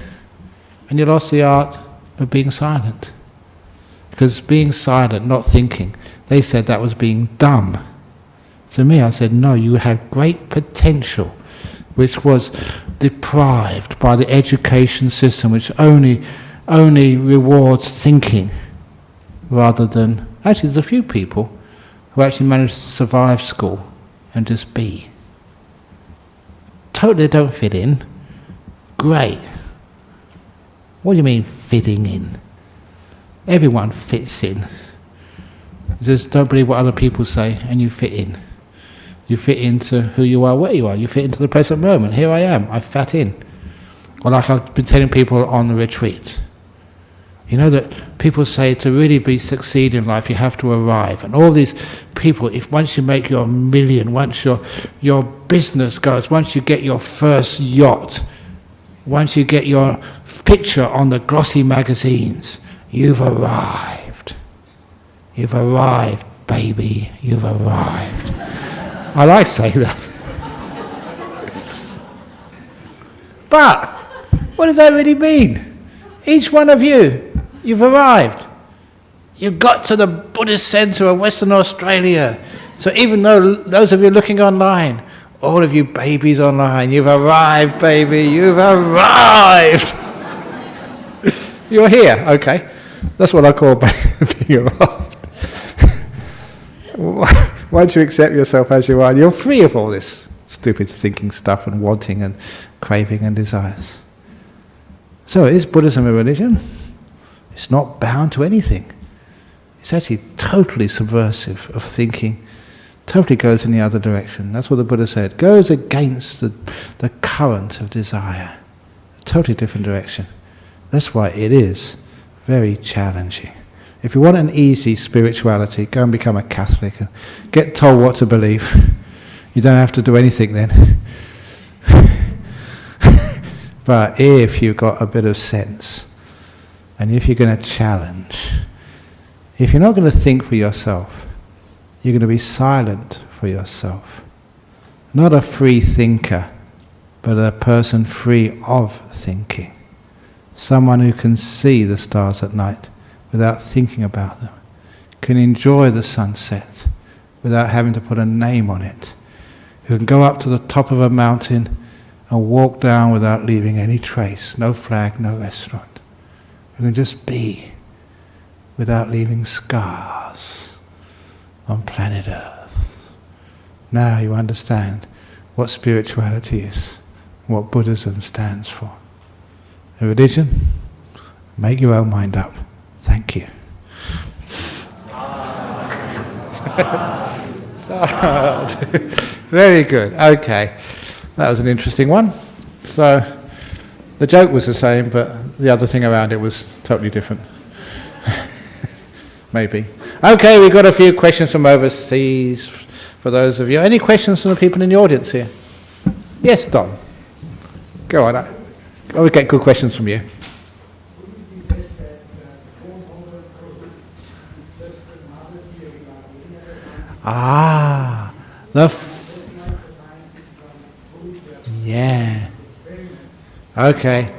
and you lost the art of being silent. Because being silent, not thinking, they said that was being dumb. To me, I said, no, you had great potential, which was deprived by the education system, which only rewards thinking, rather than... Actually, there's a few people who actually managed to survive school and just be. Totally don't fit in. Great. What do you mean, fitting in? Everyone fits in. Just don't believe what other people say, and you fit in. You fit into who you are, where you are. You fit into the present moment. Here I am. I fit in. Or like I've been telling people on the retreat. You know that people say to really succeed in life, you have to arrive. And all these people, if once you make your million, once your business goes, once you get your first yacht, once you get your picture on the glossy magazines, you've arrived. You've arrived, baby. You've arrived. I like saying that. But what does that really mean? Each one of you, you've arrived. You've got to the Buddhist centre of Western Australia. So even though those of you looking online, all of you babies online, you've arrived, baby. You've arrived. You're here, okay. That's what I call being arrived. Once you accept yourself as you are, you're free of all this stupid thinking stuff and wanting and craving and desires. So is Buddhism a religion? It's not bound to anything. It's actually totally subversive of thinking, totally goes in the other direction. That's what the Buddha said. Goes against the current of desire. A totally different direction. That's why it is very challenging. If you want an easy spirituality, go and become a Catholic and get told what to believe. You don't have to do anything then. But if you've got a bit of sense, and if you're going to challenge, if you're not going to think for yourself, you're going to be silent for yourself. Not a free thinker, but a person free of thinking. Someone who can see the stars at night without thinking about them, can enjoy the sunset without having to put a name on it, who can go up to the top of a mountain and walk down without leaving any trace, no flag, no restaurant, who can just be without leaving scars on planet Earth. Now you understand what spirituality is, what Buddhism stands for. A religion? Make your own mind up. Thank you. Very good. Okay. That was an interesting one. So, the joke was the same, but the other thing around it was totally different. Maybe. Okay, we've got a few questions from overseas for those of you. Any questions from the people in the audience here? Yes, Don. Go on. I always get good questions from you. Yeah. Okay.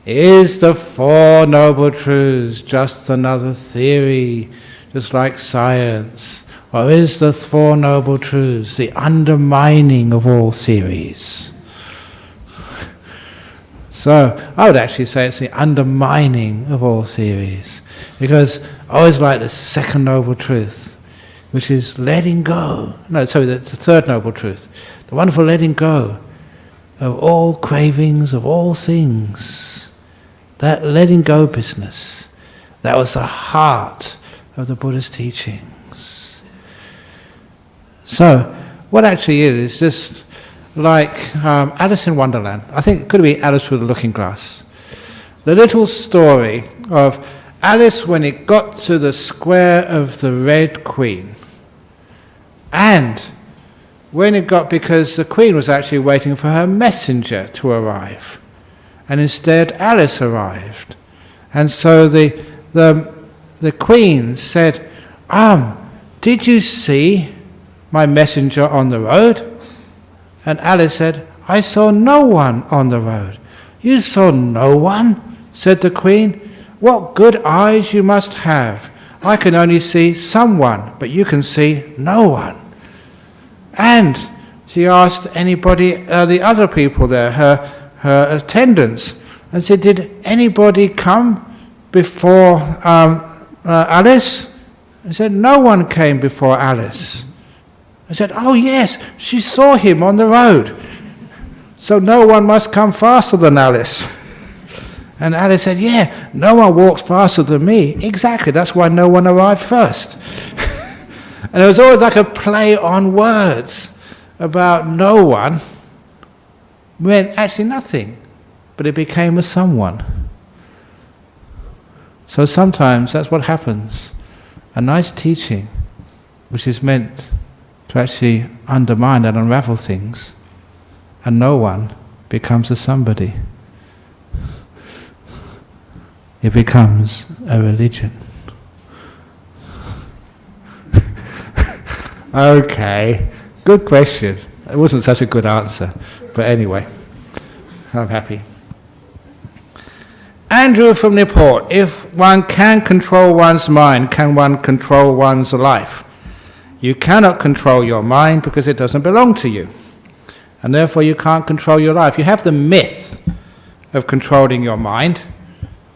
Is the Four Noble Truths just another theory, just like science? Or is the Four Noble Truths the undermining of all theories? So I would actually say it's the undermining of all theories, because I always like the second noble truth, which is letting go. No, sorry, that's the third noble truth. The wonderful letting go of all cravings, of all things. That letting go business, that was the heart of the Buddha's teachings. So, what actually is just like Alice in Wonderland. I think it could be Alice with the Looking Glass. The little story of Alice when it got to the square of the Red Queen. And when it got, because the Queen was actually waiting for her messenger to arrive. And instead Alice arrived. And so the Queen said, did you see my messenger on the road? And Alice said, I saw no one on the road. You saw no one? Said the Queen. What good eyes you must have. I can only see someone, but you can see no one. And she asked anybody, the other people there, her attendants, and said, did anybody come before Alice? And said, no one came before Alice. I said, oh yes, she saw him on the road. So no one must come faster than Alice. And Alice said, yeah, no one walks faster than me. Exactly, that's why no one arrived first. And it was always like a play on words about no one meant actually nothing, but it became a someone. So sometimes that's what happens. A nice teaching, which is meant to actually undermine and unravel things, and no one becomes a somebody. It becomes a religion. Okay, good question. It wasn't such a good answer, but anyway, I'm happy. Andrew from Nepal, if one can control one's mind, can one control one's life? You cannot control your mind because it doesn't belong to you. And therefore you can't control your life. You have the myth of controlling your mind,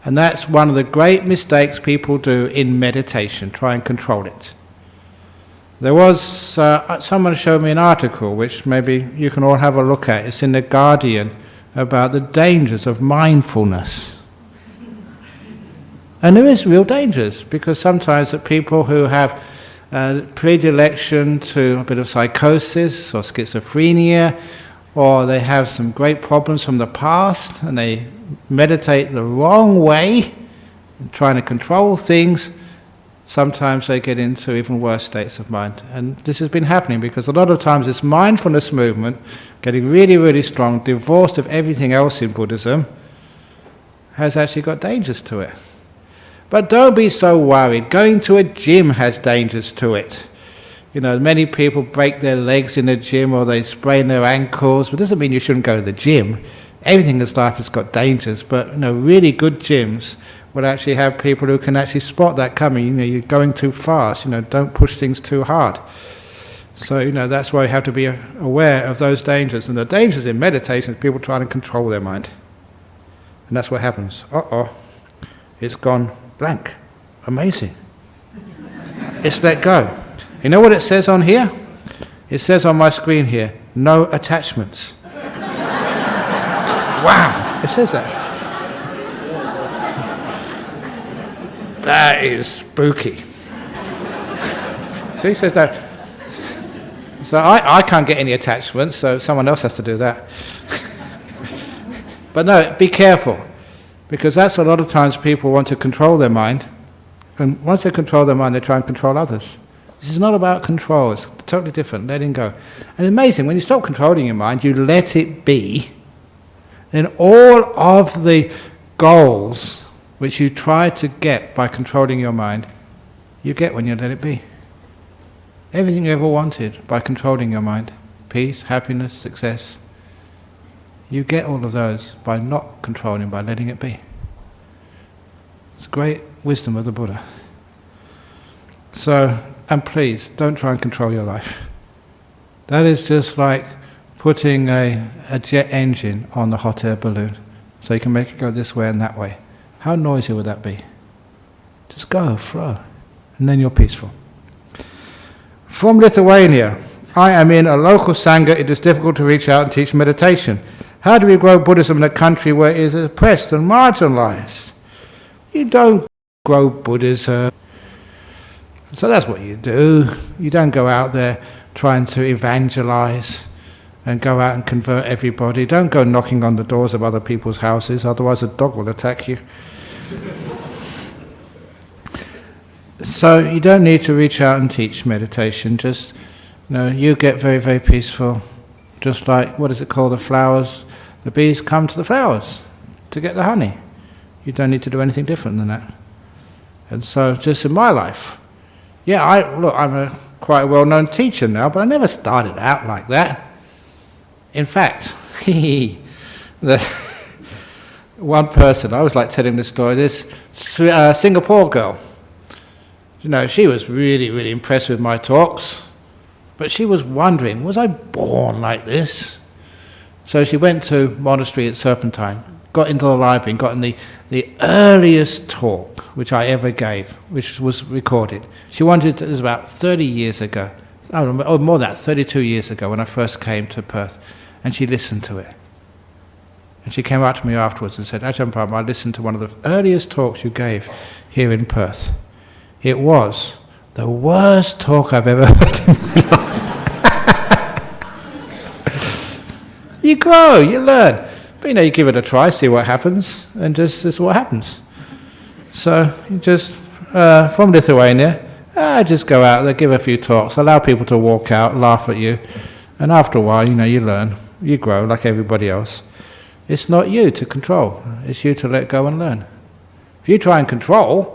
and that's one of the great mistakes people do in meditation, try and control it. There was, someone showed me an article, which maybe you can all have a look at. It's in The Guardian, about the dangers of mindfulness. And there is real dangers, because sometimes the people who have predilection to a bit of psychosis or schizophrenia, or they have some great problems from the past, and they meditate the wrong way, trying to control things, sometimes they get into even worse states of mind. And this has been happening because a lot of times this mindfulness movement, getting really, really strong, divorced of everything else in Buddhism, has actually got dangers to it. But don't be so worried. Going to a gym has dangers to it. You know, many people break their legs in the gym or they sprain their ankles, but it doesn't mean you shouldn't go to the gym. Everything in life has got dangers, but you know, really good gyms will actually have people who can actually spot that coming. You know, you're going too fast, you know, don't push things too hard. So, you know, that's why you have to be aware of those dangers. And the dangers in meditation is people trying to control their mind. And that's what happens. It's gone blank. Amazing. It's let go. You know what it says on here? It says on my screen here, no attachments. Wow, it says that. That is spooky. So he says that. So I can't get any attachments, so someone else has to do that. But no, be careful, because that's a lot of times people want to control their mind, and once they control their mind, they try and control others. This is not about control, it's totally different, letting go. And amazing, when you stop controlling your mind, you let it be, then all of the goals which you try to get by controlling your mind, you get when you let it be. Everything you ever wanted by controlling your mind, peace, happiness, success, you get all of those by not controlling, by letting it be. It's great wisdom of the Buddha. So, and please, don't try and control your life. That is just like putting a jet engine on the hot air balloon. So you can make it go this way and that way. How noisy would that be? Just go, flow, and then you're peaceful. From Lithuania, I am in a local Sangha. It is difficult to reach out and teach meditation. How do we grow Buddhism in a country where it is oppressed and marginalized? You don't grow Buddhism. So that's what you do. You don't go out there trying to evangelize and go out and convert everybody. Don't go knocking on the doors of other people's houses, otherwise a dog will attack you. So you don't need to reach out and teach meditation. Just, you get very, very peaceful. Just like, what is it called, the flowers? The bees come to the flowers to get the honey. You don't need to do anything different than that. And so, just in my life, I'm quite a well-known teacher now, but I never started out like that. In fact, one person, I always like telling this story, this Singapore girl, she was really, really impressed with my talks, but she was wondering, was I born like this? So she went to monastery at Serpentine, got into the library and got in the earliest talk which I ever gave, which was recorded. She wanted it was about 30 years ago, more than that, 32 years ago when I first came to Perth, and she listened to it. And she came up to me afterwards and said, Ajahn Brahm, I listened to one of the earliest talks you gave here in Perth. It was the worst talk I've ever heard in my life. You grow, you learn. But you give it a try, see what happens, and just this is what happens. So you just, from Lithuania, just go out there, give a few talks, allow people to walk out, laugh at you, and after a while, you learn, you grow like everybody else. It's not you to control, it's you to let go and learn. If you try and control,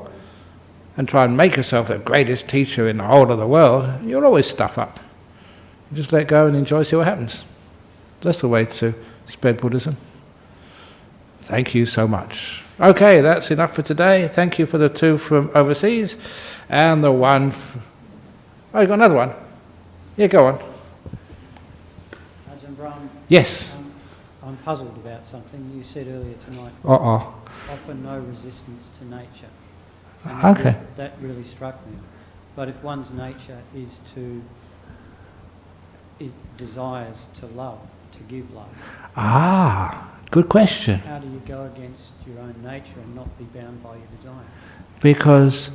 and try and make yourself the greatest teacher in the whole of the world, you'll always stuff up. You just let go and enjoy, see what happens. That's the way to spread Buddhism. Thank you so much. Okay, that's enough for today. Thank you for the two from overseas, and the one... you got another one? Yeah, go on. Ajahn Brahm. Yes. I'm puzzled about something you said earlier tonight. Offer no resistance to nature. And okay. That really struck me. But if one's nature is desires to love, to give love. Good question. How do you go against your own nature and not be bound by your desire? Because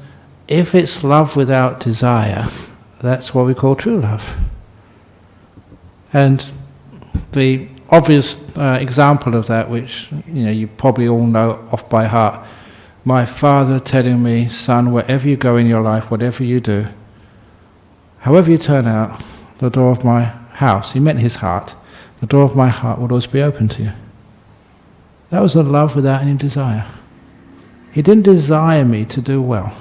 if it's love without desire, that's what we call true love. And the obvious example of that, which you probably all know off by heart, my father telling me, son, wherever you go in your life, whatever you do, however you turn out, the door of my house, he meant his heart, the door of my heart will always be open to you. That was a love without any desire. He didn't desire me to do well.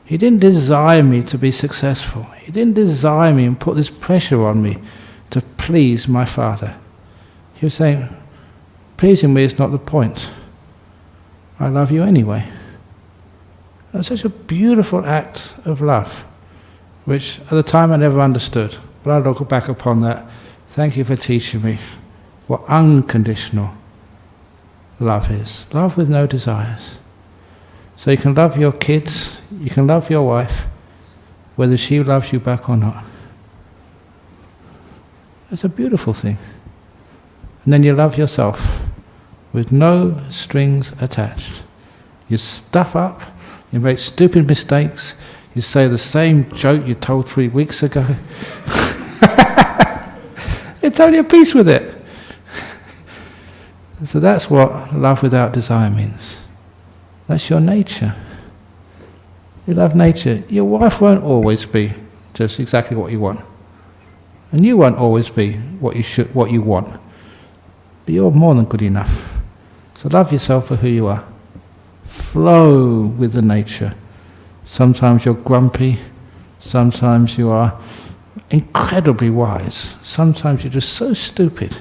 He didn't desire me to be successful. He didn't desire me and put this pressure on me to please my father. He was saying, pleasing me is not the point. I love you anyway. That's such a beautiful act of love, which at the time I never understood. But I look back upon that. Thank you for teaching me what unconditional love is. Love with no desires. So you can love your kids, you can love your wife, whether she loves you back or not. It's a beautiful thing. And then you love yourself with no strings attached. You stuff up, you make stupid mistakes, you say the same joke you told 3 weeks ago. It's only a piece with it. So that's what love without desire means. That's your nature. You love nature. Your wife won't always be just exactly what you want. And you won't always be what you want. But you're more than good enough. So love yourself for who you are. Flow with the nature. Sometimes you're grumpy. Sometimes you are incredibly wise. Sometimes you're just so stupid.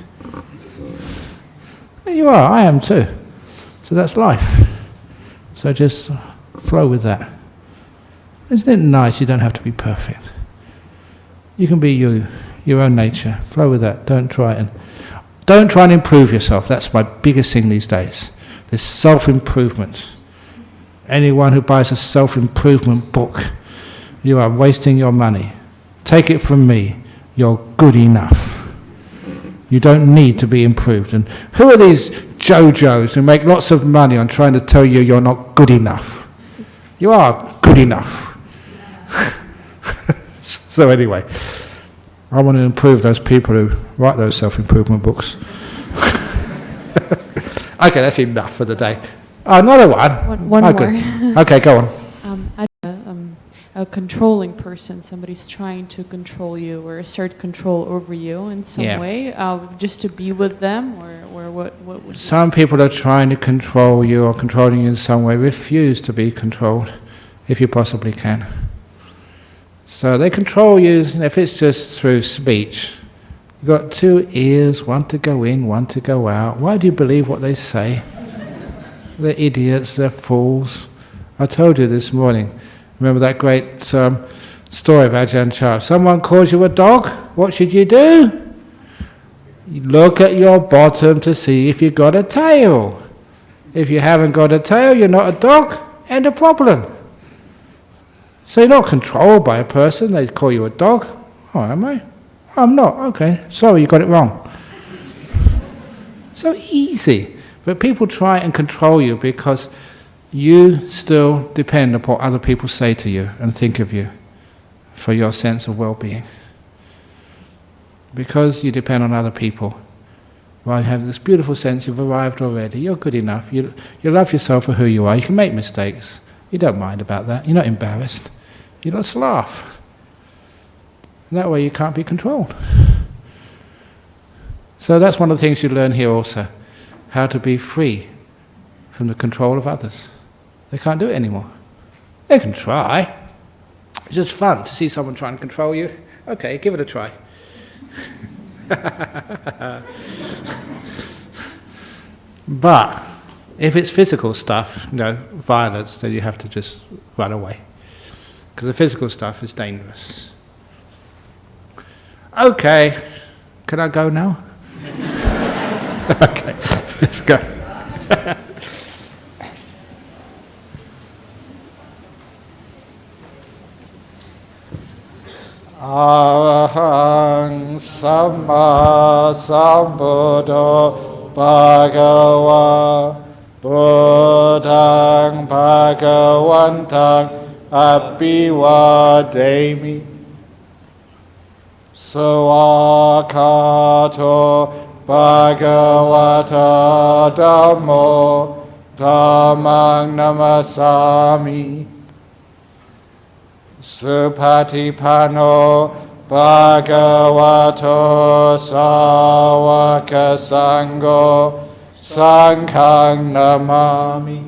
There you are, I am too. So that's life. So just flow with that. Isn't it nice you don't have to be perfect? You can be you, your own nature. Flow with that. Don't try it. Don't try and improve yourself. That's my biggest thing these days. This self-improvement. Anyone who buys a self-improvement book, you are wasting your money. Take it from me, you're good enough. You don't need to be improved. And who are these JoJos who make lots of money on trying to tell you you're not good enough? You are good enough. So anyway, I want to improve those people who write those self-improvement books. Okay, that's enough for the day. Another one. One more. Okay, go on. A controlling person, somebody's trying to control you or assert control over you in some way, just to be with them, or what would Some people are trying to control you or controlling you in some way. Refuse to be controlled if you possibly can. So they control you, if it's just through speech. You've got two ears, one to go in, one to go out. Why do you believe what they say? They're idiots, they're fools. I told you this morning, remember that great story of Ajahn Brahm? Someone calls you a dog, what should you do? You look at your bottom to see if you've got a tail. If you haven't got a tail, you're not a dog, end of problem. So you're not controlled by a person, they call you a dog. Oh, am I? I'm not, okay, sorry, you got it wrong. So easy. But people try and control you because you still depend upon what other people say to you and think of you for your sense of well-being. Because you depend on other people, well, you have this beautiful sense you've arrived already, you're good enough, you love yourself for who you are, you can make mistakes, you don't mind about that, you're not embarrassed, you just laugh. And that way you can't be controlled. So that's one of the things you learn here also, how to be free from the control of others. They can't do it anymore. They can try. It's just fun to see someone trying to control you. Okay, give it a try. But if it's physical stuff, violence, then you have to just run away. Because the physical stuff is dangerous. Okay, can I go now? Okay, let's go. Arahang Samma Sambuddho Bhagava Buddhang Bhagavantang Abhivademi Sawakato Bhagavata Dhammo Dhammang Namasami Supatipano Bhagavato Sāvaka Sangho Sanghang Namami.